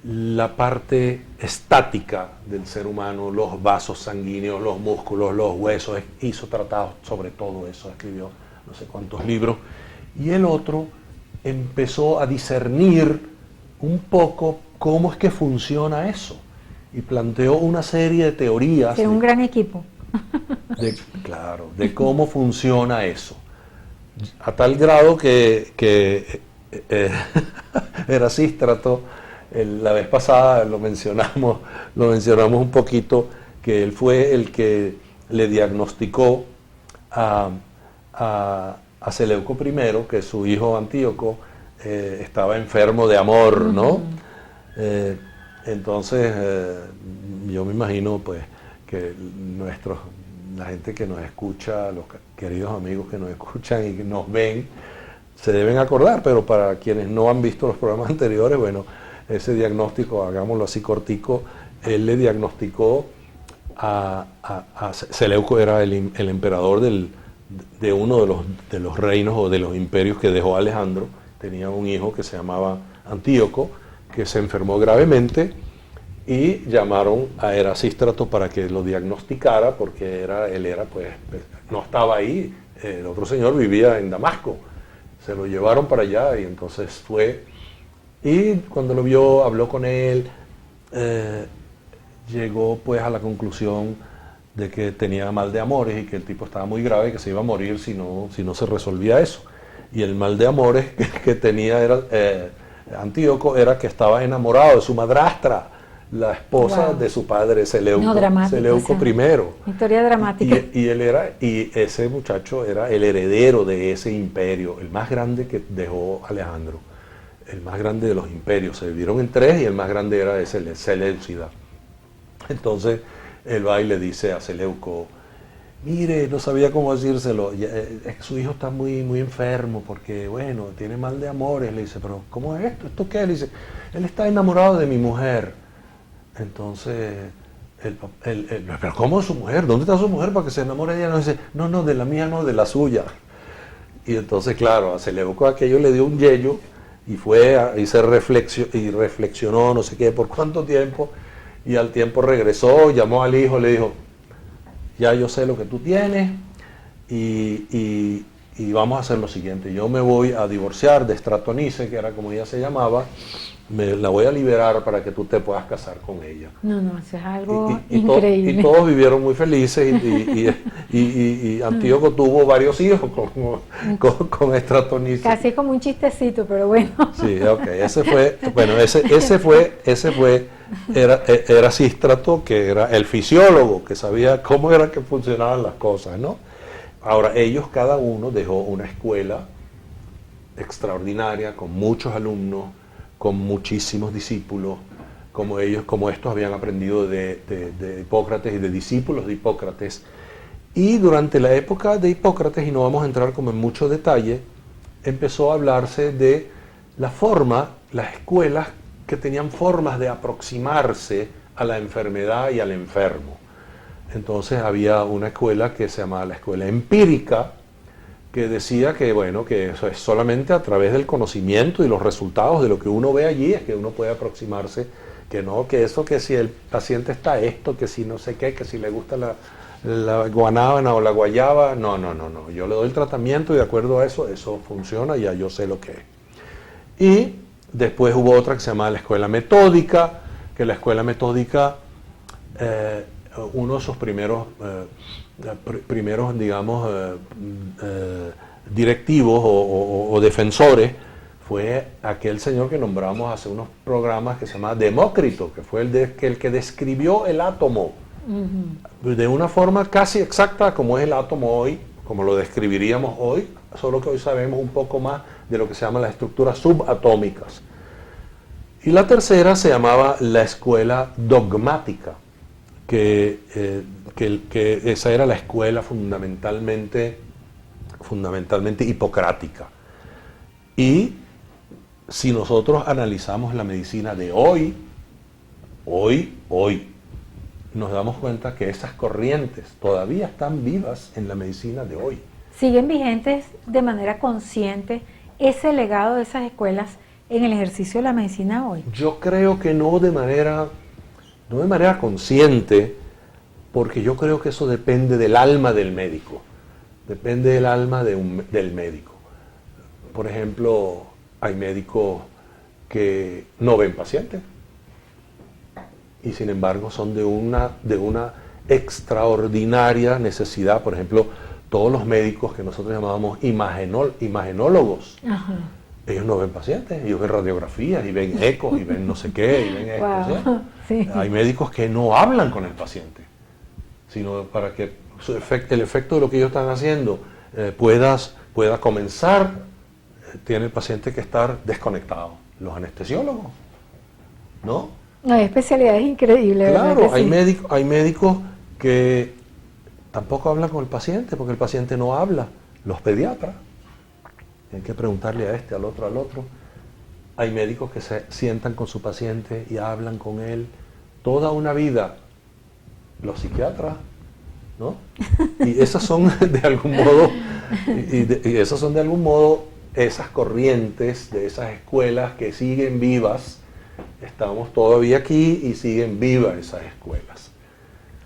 la parte estática del ser humano, los vasos sanguíneos, los músculos, los huesos, hizo tratados sobre todo eso, escribió no sé cuántos libros. Y el otro empezó a discernir un poco cómo es que funciona eso. Y planteó una serie de teorías.
Era un gran equipo.
Claro, de cómo funciona eso. A tal grado que Erasístrato, la vez pasada lo mencionamos un poquito, que él fue el que le diagnosticó a Seleuco I, que su hijo Antíoco estaba enfermo de amor, ¿no? Entonces, yo me imagino pues que la gente que nos escucha, los queridos amigos que nos escuchan y que nos ven, se deben acordar, pero para quienes no han visto los programas anteriores, bueno, ese diagnóstico, hagámoslo así cortico, él le diagnosticó a Seleuco, era el emperador de uno de los reinos o de los imperios que dejó Alejandro. Tenía un hijo que se llamaba Antíoco, que se enfermó gravemente, y llamaron a Erasístrato para que lo diagnosticara, porque él era pues no estaba ahí, el otro señor vivía en Damasco. Se lo llevaron para allá y entonces fue, y cuando lo vio, habló con él, llegó pues a la conclusión de que tenía mal de amores y que el tipo estaba muy grave y que se iba a morir si no se resolvía eso. Y el mal de amores que tenía Antíoco era que estaba enamorado de su madrastra, la esposa de su padre Seleuco, Seleuco I.
Historia dramática.
Y ese muchacho era el heredero de ese imperio, el más grande que dejó Alejandro, el más grande de los imperios. Se dividieron en 3 y el más grande era ese Seleucida. Entonces él va y le dice a Seleuco, mire, no sabía cómo decírselo, su hijo está muy, muy enfermo porque, bueno, tiene mal de amores. Le dice, pero ¿cómo es esto? ¿Esto qué? Le dice, él está enamorado de mi mujer. Entonces, pero ¿cómo es su mujer? ¿Dónde está su mujer para que se enamore de ella? No, dice, no, de la mía no, de la suya. Y entonces, claro, a Seleuco aquello le dio un yello y fue y reflexionó no sé qué, por cuánto tiempo, y al tiempo regresó, llamó al hijo, le dijo, ya yo sé lo que tú tienes, y y vamos a hacer lo siguiente, yo me voy a divorciar de Stratonice, que era como ella se llamaba, la voy a liberar para que tú te puedas casar con ella.
No, eso es algo increíble.
Y todos vivieron muy felices y Antíoco tuvo varios hijos con Stratonice.
Casi como un chistecito, pero bueno.
Sí, ok, era Sístrato, que era el fisiólogo, que sabía cómo era que funcionaban las cosas, ¿no? Ahora, ellos cada uno dejó una escuela extraordinaria, con muchos alumnos, con muchísimos discípulos, como estos habían aprendido de Hipócrates y de discípulos de Hipócrates. Y durante la época de Hipócrates, y no vamos a entrar como en mucho detalle, empezó a hablarse de las escuelas que tenían formas de aproximarse a la enfermedad y al enfermo. Entonces había una escuela que se llamaba la escuela empírica, que decía que, bueno, que eso es solamente a través del conocimiento y los resultados de lo que uno ve allí es que uno puede aproximarse, que no, que eso, que si el paciente está esto, que si no sé qué, que si le gusta la guanábana o la guayaba, no, yo le doy el tratamiento y de acuerdo a eso funciona, ya yo sé lo que es. Y después hubo otra que se llamaba la escuela metódica, que la escuela metódica, uno de sus primeros digamos, directivos o defensores fue aquel señor que nombramos hace unos programas que se llama Demócrito, que fue el que describió el átomo de una forma casi exacta como es el átomo hoy, como lo describiríamos hoy, solo que hoy sabemos un poco más de lo que se llama las estructuras subatómicas. Y la tercera se llamaba la escuela dogmática, que esa era la escuela fundamentalmente hipocrática. Y si nosotros analizamos la medicina de hoy, nos damos cuenta que esas corrientes todavía están vivas en la medicina de hoy.
¿Siguen vigentes de manera consciente ese legado de esas escuelas en el ejercicio de la medicina hoy?
Yo creo que no de manera consciente, porque yo creo que eso depende del alma del médico, depende del alma del médico. Por ejemplo, hay médicos que no ven pacientes y sin embargo son de una extraordinaria necesidad. Por ejemplo, todos los médicos que nosotros llamamos imagenólogos, ajá, ellos no ven pacientes, ellos ven radiografías y ven ecos y ven no sé qué y ven esto.
Wow. Sí.
Hay médicos que no hablan con el paciente, sino para que el efecto de lo que ellos están haciendo pueda comenzar, tiene el paciente que estar desconectado. Los anestesiólogos, ¿no?
No, hay especialidades increíbles.
Claro,
sí.
hay médicos que tampoco hablan con el paciente porque el paciente no habla. Los pediatras tienen que preguntarle a este, al otro. Hay médicos que se sientan con su paciente y hablan con él toda una vida. Los psiquiatras, ¿no? Y esas son de algún modo, y esas son de algún modo esas corrientes de esas escuelas que siguen vivas. Estamos todavía aquí y siguen vivas esas escuelas.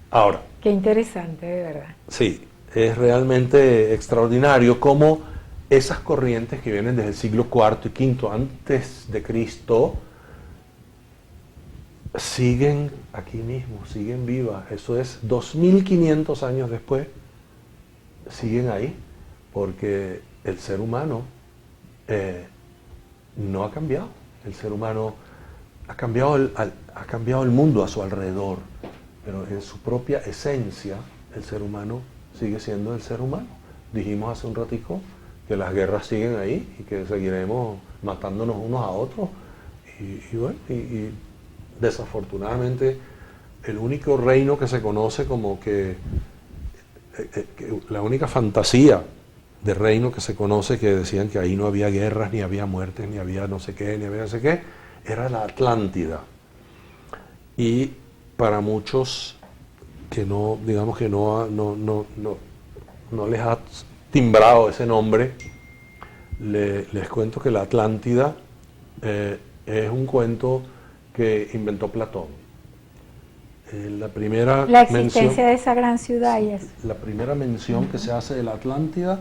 Ahora.
Qué interesante, de verdad.
Sí, es realmente extraordinario cómo esas corrientes que vienen desde el siglo IV y V antes de Cristo siguen aquí mismo, siguen vivas. Eso es 2500 años después, siguen ahí, porque el ser humano no ha cambiado. El ser humano ha cambiado el mundo a su alrededor, pero en su propia esencia el ser humano sigue siendo el ser humano. Dijimos hace un ratico que las guerras siguen ahí y que seguiremos matándonos unos a otros y desafortunadamente el único reino que se conoce como que la única fantasía de reino que se conoce, que decían que ahí no había guerras, ni había muertes, ni había no sé qué, ni había no sé qué, era la Atlántida. Y para muchos que no, digamos que no les ha timbrado ese nombre, les cuento que la Atlántida es un cuento que inventó Platón.
La existencia de esa gran ciudad.
La primera mención que se hace de la Atlántida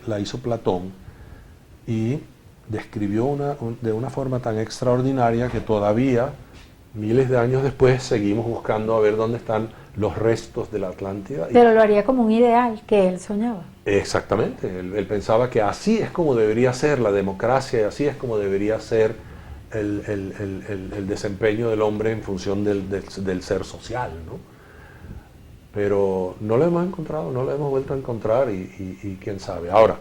la hizo Platón y describió de una forma tan extraordinaria que todavía, miles de años después, seguimos buscando a ver dónde están los restos de la Atlántida.
Pero lo haría como un ideal que él soñaba.
Exactamente, él pensaba que así es como debería ser la democracia y así es como debería ser el desempeño del hombre en función del ser social, ¿no? Pero no lo hemos encontrado, no lo hemos vuelto a encontrar y quién sabe. Ahora,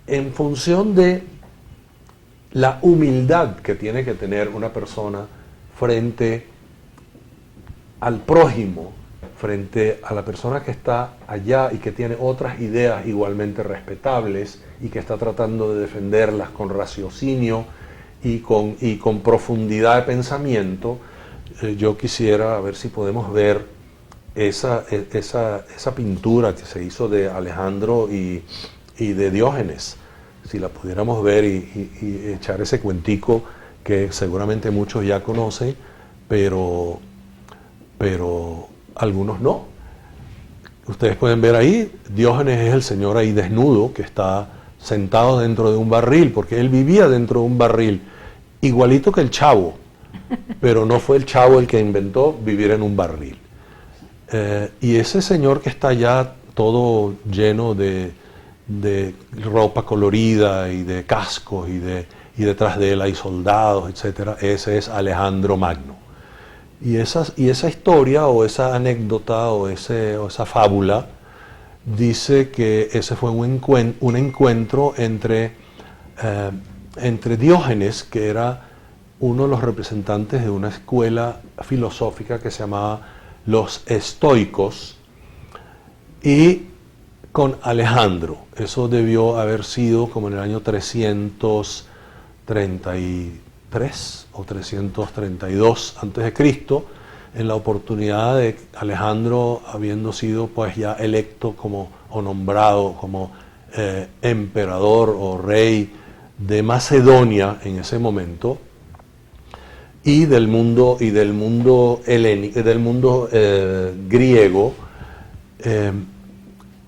en función de la humildad que tiene que tener una persona frente al prójimo, frente a la persona que está allá y que tiene otras ideas igualmente respetables y que está tratando de defenderlas con raciocinio y con profundidad de pensamiento, yo quisiera ver si podemos ver esa pintura que se hizo de Alejandro y de Diógenes, si la pudiéramos ver y echar ese cuentico que seguramente muchos ya conocen, pero algunos no. Ustedes pueden ver ahí, Diógenes es el señor ahí desnudo que está sentado dentro de un barril, porque él vivía dentro de un barril, igualito que el Chavo, pero no fue el Chavo el que inventó vivir en un barril. Y ese señor que está allá todo lleno de ropa colorida y de cascos y detrás de él hay soldados, etcétera, ese es Alejandro Magno. Y esa historia o esa anécdota o esa fábula dice que ese fue un encuentro entre Diógenes, que era uno de los representantes de una escuela filosófica que se llamaba los estoicos, y con Alejandro. Eso debió haber sido como en el año 333 o 332 antes de Cristo, en la oportunidad de Alejandro habiendo sido pues ya electo como o nombrado como emperador o rey de Macedonia en ese momento, y del mundo helénico, del mundo griego.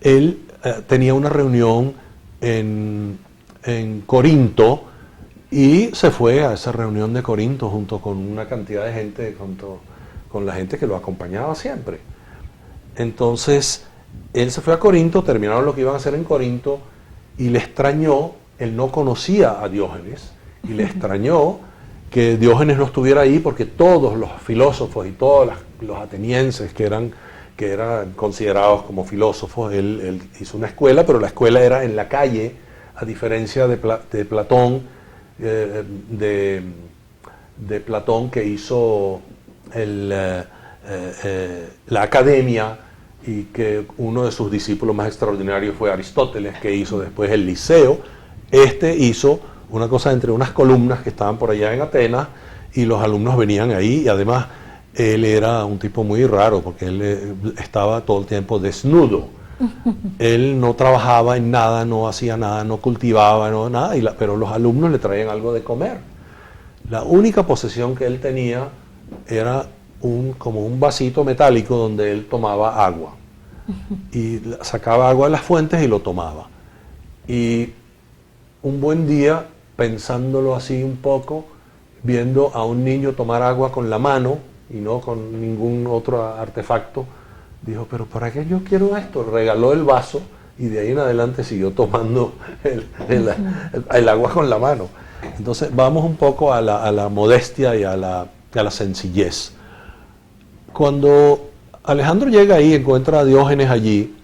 Él tenía una reunión en Corinto y se fue a esa reunión de Corinto junto con una cantidad de gente, junto con la gente que lo acompañaba siempre. Entonces, él se fue a Corinto, terminaron lo que iban a hacer en Corinto y le extrañó, él no conocía a Diógenes, y le extrañó que Diógenes no estuviera ahí porque todos los filósofos y todos los atenienses que eran considerados como filósofos, él hizo una escuela, pero la escuela era en la calle, a diferencia de Platón, de Platón, que hizo la academia, y que uno de sus discípulos más extraordinarios fue Aristóteles, que hizo después el Liceo. Este hizo una cosa entre unas columnas que estaban por allá en Atenas, y los alumnos venían ahí, y además él era un tipo muy raro, porque él estaba todo el tiempo desnudo. Él no trabajaba en nada, no hacía nada, no cultivaba, nada, pero los alumnos le traían algo de comer. La única posesión que él tenía era como un vasito metálico donde él tomaba agua. Y sacaba agua de las fuentes y lo tomaba. Y un buen día, pensándolo así un poco, viendo a un niño tomar agua con la mano y no con ningún otro artefacto, dijo, pero ¿para qué yo quiero esto? Regaló el vaso y de ahí en adelante siguió tomando el agua con la mano. Entonces vamos un poco a la modestia y a la sencillez. Cuando Alejandro llega ahí, encuentra a Diógenes allí,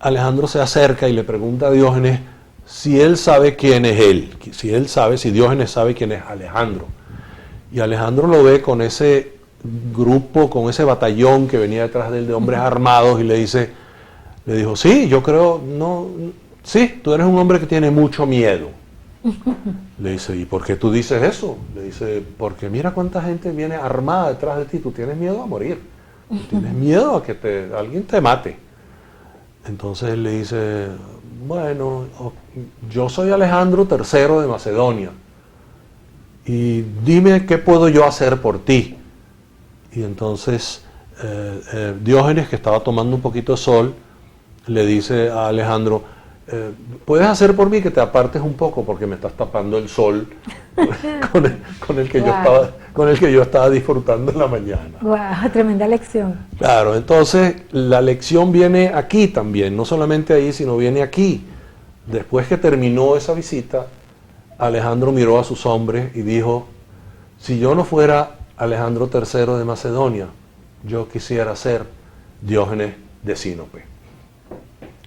Alejandro se acerca y le pregunta a Diógenes si él sabe quién es él, si Diógenes sabe quién es Alejandro. Y Alejandro lo ve con ese grupo, con ese batallón que venía detrás de él de hombres armados, y le dijo, sí, yo creo, sí, tú eres un hombre que tiene mucho miedo. Le dice, ¿y por qué tú dices eso? Le dice, porque mira cuánta gente viene armada detrás de ti, tú tienes miedo a morir, tú tienes miedo a que alguien te mate. Entonces él le dice, bueno, yo soy Alejandro III de Macedonia, y dime qué puedo yo hacer por ti. Y entonces Diógenes, que estaba tomando un poquito de sol, le dice a Alejandro, ¿puedes hacer por mí que te apartes un poco porque me estás tapando el sol con el que yo estaba disfrutando en la mañana?
Wow, tremenda lección.
Claro, entonces la lección viene aquí también, no solamente ahí, sino viene aquí. Después que terminó esa visita, Alejandro miró a sus hombres y dijo, si yo no fuera Alejandro III de Macedonia, yo quisiera ser Diógenes de Sinope.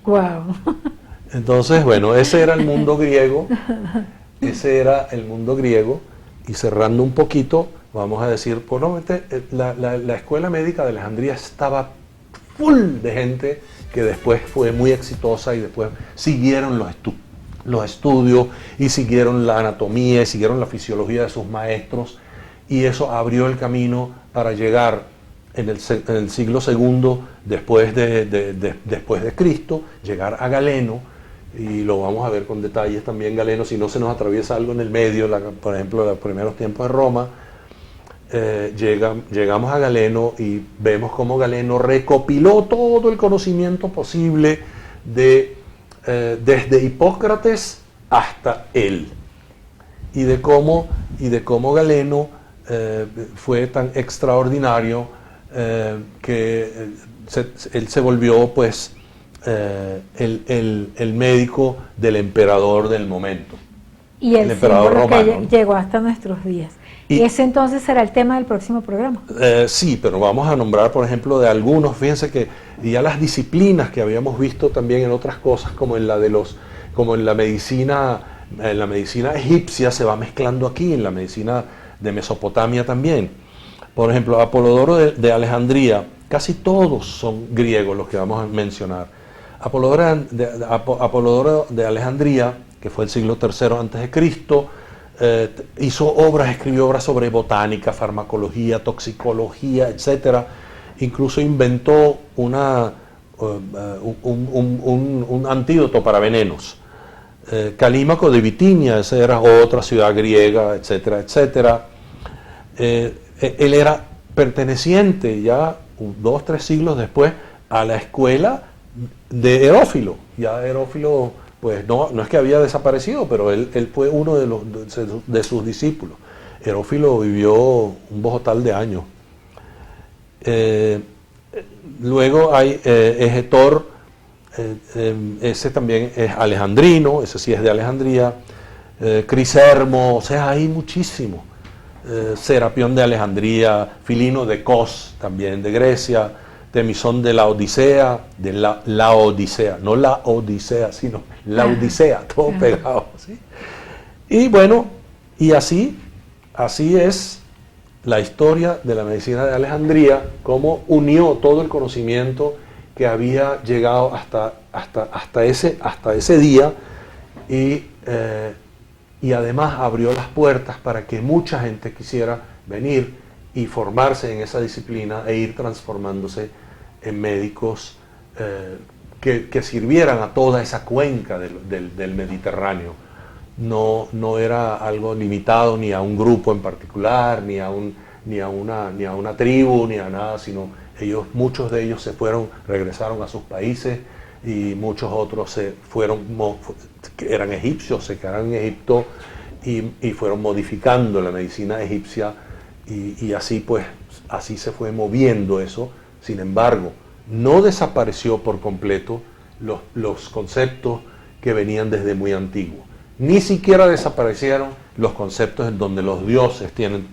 Wow.
Entonces, bueno, ese era el mundo griego, y cerrando un poquito, vamos a decir, probablemente la Escuela Médica de Alejandría estaba full de gente que después fue muy exitosa y después siguieron los estudios y siguieron la anatomía y siguieron la fisiología de sus maestros, y eso abrió el camino para llegar en el siglo II después de Cristo, llegar a Galeno, y lo vamos a ver con detalles también Galeno, si no se nos atraviesa algo en el medio, por ejemplo, los primeros tiempos de Roma. Llegamos a Galeno y vemos cómo Galeno recopiló todo el conocimiento posible desde Hipócrates hasta él, y de cómo Galeno fue tan extraordinario que él se volvió pues el médico del emperador del momento.
Y el
emperador romano,
que llegó hasta nuestros días. Y ese entonces será el tema del próximo programa.
Sí, pero vamos a nombrar, por ejemplo, de algunos. Fíjense que ya las disciplinas que habíamos visto también en otras cosas, como en la medicina egipcia, se va mezclando aquí, en la medicina de Mesopotamia también. Por ejemplo, Apolodoro de Alejandría, casi todos son griegos los que vamos a mencionar. Apolodoro de Alejandría, que fue el siglo III antes de Cristo, escribió obras sobre botánica, farmacología, toxicología, etc. Incluso inventó un antídoto para venenos. Calímaco de Bitinia, esa era otra ciudad griega, etcétera, etcétera. Él era perteneciente ya 2 o 3 siglos después a la escuela de Herófilo. Ya Herófilo, pues no es que había desaparecido, pero él fue uno de sus discípulos. Herófilo vivió un bojotal de años. Luego hay Egetor, ese también es alejandrino, ese sí es de Alejandría. Crisermo, o sea, hay muchísimos. Serapión de Alejandría, Filino de Kos, también de Grecia, Temisón de la Odisea, la Odisea, no la Odisea, sino la Odisea, todo pegado, ¿sí? Y bueno, y así es la historia de la medicina de Alejandría, cómo unió todo el conocimiento que había llegado hasta ese día, y además abrió las puertas para que mucha gente quisiera venir y formarse en esa disciplina e ir transformándose en médicos que sirvieran a toda esa cuenca del Mediterráneo. No era algo limitado ni a un grupo en particular, ni a una tribu, ni a nada, sino muchos de ellos regresaron a sus países, y muchos otros que eran egipcios, se quedaron en Egipto y fueron modificando la medicina egipcia, y así se fue moviendo eso. Sin embargo, no desapareció por completo los conceptos que venían desde muy antiguo. Ni siquiera desaparecieron los conceptos en donde los dioses tienen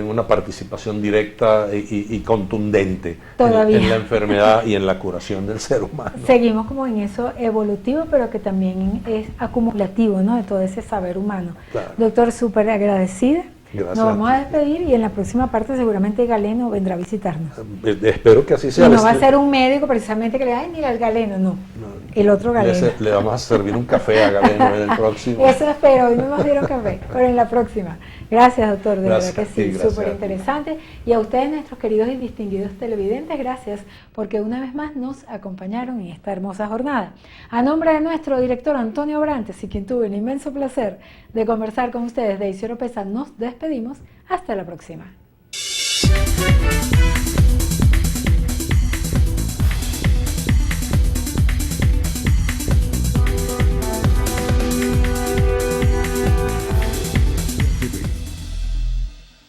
una participación directa y contundente en la enfermedad y en la curación del ser humano.
Seguimos como en eso evolutivo, pero que también es acumulativo, ¿no?, de todo ese saber humano. Claro. Doctor, súper agradecida.
Gracias.
Nos vamos a despedir, y en la próxima parte seguramente Galeno vendrá a visitarnos.
Espero que así sea.
Y no va a ser un médico precisamente que le diga, mira el Galeno, no. El otro Galeno.
Le vamos a servir un café a Galeno en el próximo.
Eso espero, hoy no nos dieron café, pero en la próxima. Gracias, doctor, de verdad que sí, súper interesante. Y a ustedes, nuestros queridos y distinguidos televidentes, gracias porque una vez más nos acompañaron en esta hermosa jornada. A nombre de nuestro director Antonio Brantes, y quien tuve el inmenso placer de conversar con ustedes, Daisy Oropesa, nos despedimos. Hasta la próxima.